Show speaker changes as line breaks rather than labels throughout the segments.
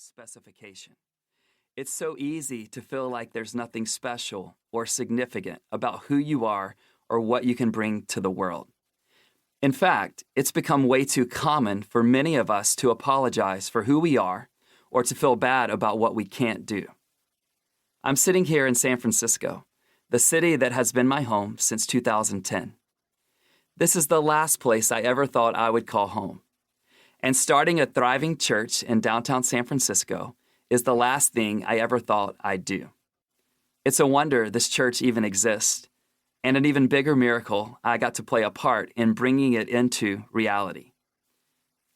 specification. It's so easy to feel like there's nothing special or significant about who you are or what you can bring to the world. In fact, it's become way too common for many of us to apologize for who we are or to feel bad about what we can't do. I'm sitting here in San Francisco, the city that has been my home since 2010. This is the last place I ever thought I would call home. And starting a thriving church in downtown San Francisco is the last thing I ever thought I'd do. It's a wonder this church even exists, and an even bigger miracle I got to play a part in bringing it into reality.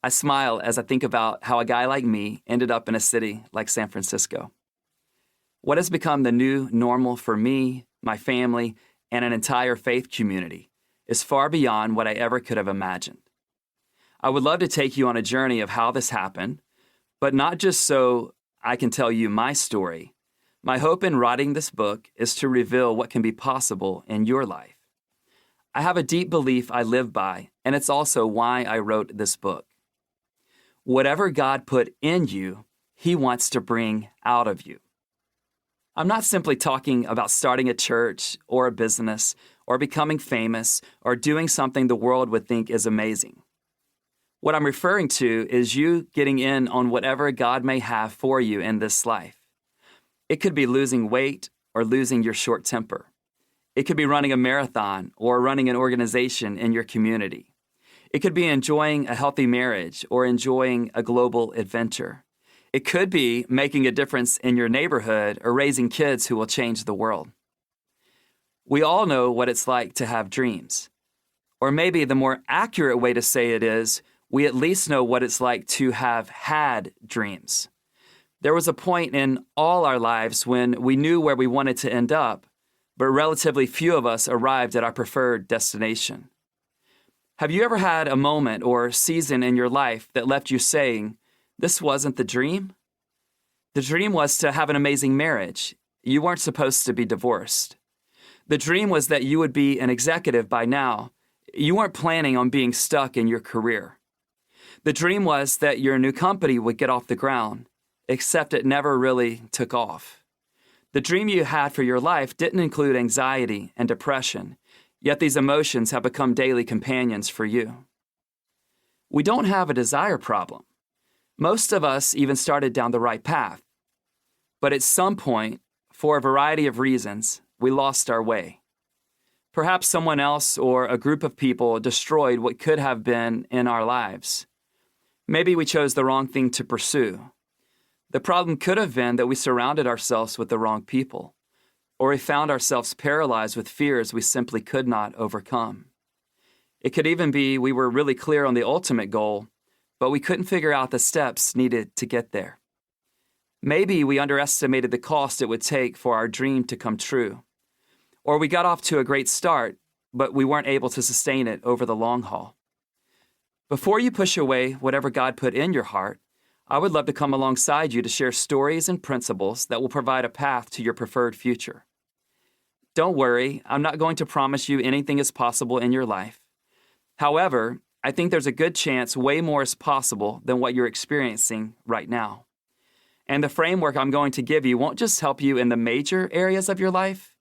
I smile as I think about how a guy like me ended up in a city like San Francisco. What has become the new normal for me, my family, and an entire faith community is far beyond what I ever could have imagined. I would love to take you on a journey of how this happened, but not just so I can tell you my story. My hope in writing this book is to reveal what can be possible in your life. I have a deep belief I live by, and it's also why I wrote this book. Whatever God put in you, He wants to bring out of you. I'm not simply talking about starting a church or a business or becoming famous or doing something the world would think is amazing. What I'm referring to is you getting in on whatever God may have for you in this life. It could be losing weight or losing your short temper. It could be running a marathon or running an organization in your community. It could be enjoying a healthy marriage or enjoying a global adventure. It could be making a difference in your neighborhood or raising kids who will change the world. We all know what it's like to have dreams. Or maybe the more accurate way to say it is, we at least know what it's like to have had dreams. There was a point in all our lives when we knew where we wanted to end up, but relatively few of us arrived at our preferred destination. Have you ever had a moment or season in your life that left you saying, "This wasn't the dream"? The dream was to have an amazing marriage. You weren't supposed to be divorced. The dream was that you would be an executive by now. You weren't planning on being stuck in your career. The dream was that your new company would get off the ground, except it never really took off. The dream you had for your life didn't include anxiety and depression, yet these emotions have become daily companions for you. We don't have a desire problem. Most of us even started down the right path. But at some point, for a variety of reasons, we lost our way. Perhaps someone else or a group of people destroyed what could have been in our lives. Maybe we chose the wrong thing to pursue. The problem could have been that we surrounded ourselves with the wrong people, or we found ourselves paralyzed with fears we simply could not overcome. It could even be we were really clear on the ultimate goal, but we couldn't figure out the steps needed to get there. Maybe we underestimated the cost it would take for our dream to come true, or we got off to a great start, but we weren't able to sustain it over the long haul. Before you push away whatever God put in your heart, I would love to come alongside you to share stories and principles that will provide a path to your preferred future. Don't worry, I'm not going to promise you anything is possible in your life. However, I think there's a good chance way more is possible than what you're experiencing right now. And the framework I'm going to give you won't just help you in the major areas of your life.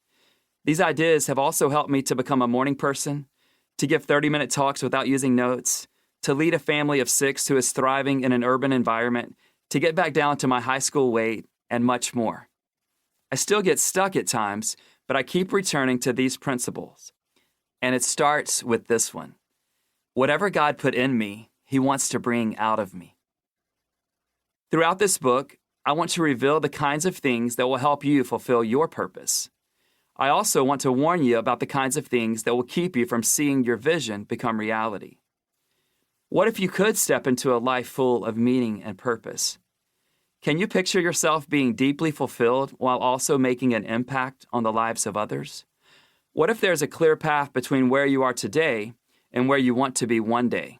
These ideas have also helped me to become a morning person, to give 30-minute talks without using notes, to lead a family of 6 who is thriving in an urban environment, to get back down to my high school weight, and much more. I still get stuck at times, but I keep returning to these principles. And it starts with this one. Whatever God put in me, He wants to bring out of me. Throughout this book, I want to reveal the kinds of things that will help you fulfill your purpose. I also want to warn you about the kinds of things that will keep you from seeing your vision become reality. What if you could step into a life full of meaning and purpose? Can you picture yourself being deeply fulfilled while also making an impact on the lives of others? What if there's a clear path between where you are today and where you want to be one day?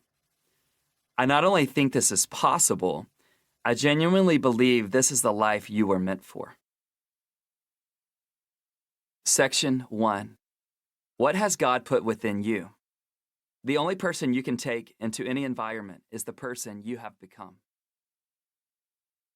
I not only think this is possible, I genuinely believe this is the life you were meant for. Section 1. What has God put within you? The only person you can take into any environment is the person you have become.